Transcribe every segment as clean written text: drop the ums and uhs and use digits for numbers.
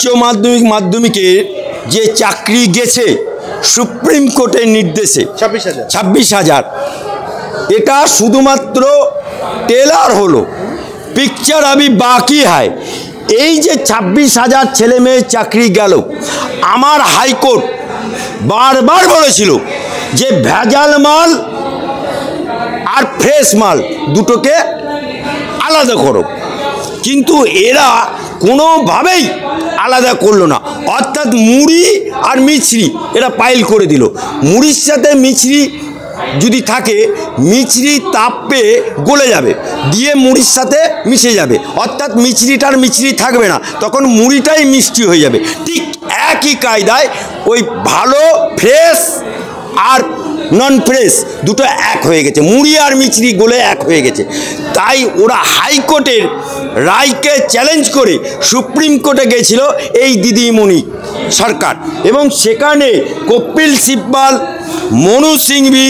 উচ্চ মাধ্যমিক মাধ্যমিকের যে চাকরি গেছে সুপ্রিম কোর্টের নির্দেশে 26,000 এটা শুধুমাত্র টেলার হলো, পিকচার আবি বাকি হয়। এই যে 26,000 ছেলে মেয়ের চাকরি গেল, আমার হাইকোর্ট বারবার বলেছিল যে ভেজাল মাল আর ফ্রেশ মাল দুটোকে আলাদা করো, কিন্তু এরা কোনোভাবেই আলাদা করলো না। অর্থাৎ মুড়ি আর মিছরি এরা পাইল করে দিল। মুড়ির সাথে মিছরি যদি থাকে, মিছরি তাপ পেয়ে গলে যাবে, দিয়ে মুড়ির সাথে মিশে যাবে, অর্থাৎ মিছরিটার মিছরি থাকবে না, তখন মুড়িটাই মিষ্টি হয়ে যাবে। ঠিক একই কায়দায় ওই ভালো ফ্রেশ আর নন ফ্রেশ দুটো এক হয়ে গেছে, মুড়ি আর মিছরি গলে এক হয়ে গেছে। তাই ওরা হাইকোর্টের রায়কে চ্যালেঞ্জ করে সুপ্রিম কোর্টে গেছিল এই দিদিমণি সরকার, এবং সেখানে কপিল সিব্বাল, মনু সিংভি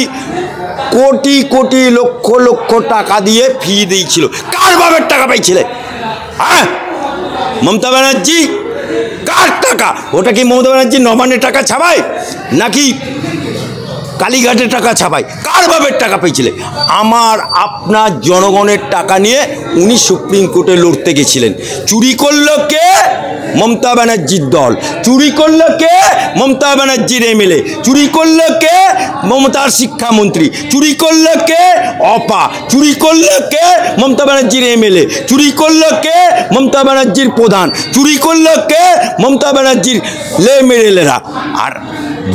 কোটি কোটি লক্ষ লক্ষ টাকা দিয়ে ফি দিয়েছিল। কার বাবের টাকা পাইছিলে? হ্যাঁ, মমতা ব্যানার্জি কার টাকা? ওটা কি মমতা ব্যানার্জি নবান্নের টাকা ছাপায় নাকি কালীঘাটের টাকা ছাপায়? কার বাবের টাকা পেয়েছিলেন? আমার আপনার জনগণের টাকা নিয়ে উনি সুপ্রিম কোর্টে লড়তে গেছিলেন। চুরি করলো কে? মমতা ব্যানার্জির দল। চুরি করলো কে? মমতা ব্যানার্জির এমএলএ। চুরি করলো কে? মমতার শিক্ষামন্ত্রী। চুরি করলো কে? অপা। চুরি করলো কে? মমতা ব্যানার্জির এমএলএ। চুরি করলো কে? মমতা ব্যানার্জির প্রধান। চুরি করলো কে? মমতা ব্যানার্জির এমএলএরা। আর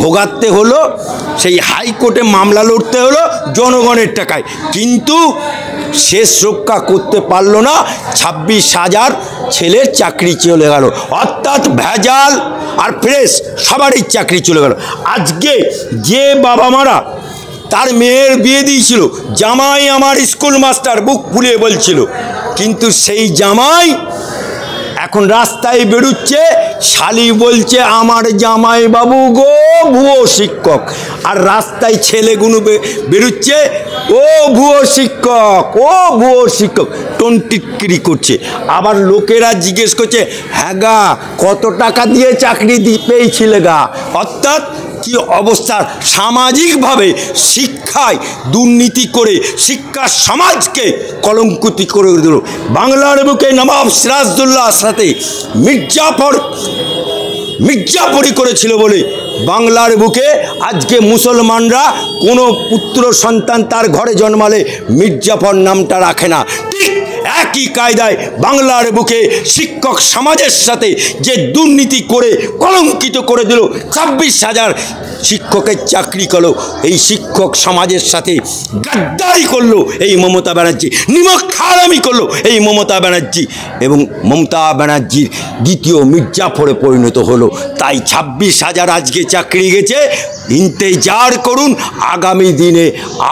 ভোগাতে হলো, সেই হাইকোর্টে মামলা লড়তে হলো জনগণের টাকায়, কিন্তু শেষ রক্ষা করতে পারলো না। 26,000 ছেলের চাকরি চলে গেল, অর্থাৎ ভেজাল আর ফ্রেশ সবারই চাকরি চলে গেল। আজকে যে বাবা মারা তার মেয়ের বিয়ে দিয়েছিল, জামাই আমার স্কুল মাস্টার বুক ফুলিয়ে বলছিল, কিন্তু সেই জামাই এখন রাস্তায় বেরোচ্ছে, শালি বলছে আমার জামাই বাবু গো ভুয়ো শিক্ষক, আর রাস্তায় ছেলেগুলো বেরোচ্ছে ও ভুয়ো শিক্ষক, ও ভুয়ো শিক্ষক, টনটিটকিরি করছে। আবার লোকেরা জিজ্ঞেস করছে, হ্যাঁ গা কত টাকা দিয়ে চাকরি পেয়েছিলে গা? অর্থাৎ কি অবস্থা, সামাজিকভাবে শিক্ষায় দুর্নীতি করে শিক্ষা সমাজকে কলঙ্কিত করে দিল। বাংলার বুকে নবাব সিরাজউদ্দৌলার সাথে মির্জাফরি করেছিল বলে বাংলার বুকে আজকে মুসলমানরা কোনো পুত্র সন্তান তার ঘরে জন্মালে মির্জাফর নামটা রাখে না। ঠিক একই কায়দায় বাংলার বুকে শিক্ষক সমাজের সাথে যে দুর্নীতি করে কলঙ্কিত করে দিল, 26,000 শিক্ষকের চাকরি করলো, এই শিক্ষক সমাজের সাথে গাদ্দারি করলো এই মমতা ব্যানার্জি, নিমক হারামি করলো এই মমতা ব্যানার্জি, এবং মমতা ব্যানার্জির দ্বিতীয় মির্জাফরে পরিণত হলো। তাই 26,000 আজকে চাকরি গেছে, ইন্তেজার করুন, আগামী দিনে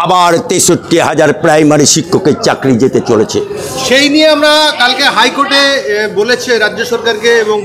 আবার 63,000 প্রাইমারি শিক্ষকের চাকরি যেতে চলেছে। সেই নিয়ে আমরা কালকে হাইকোর্টে বলেছে রাজ্য সরকারকে এবং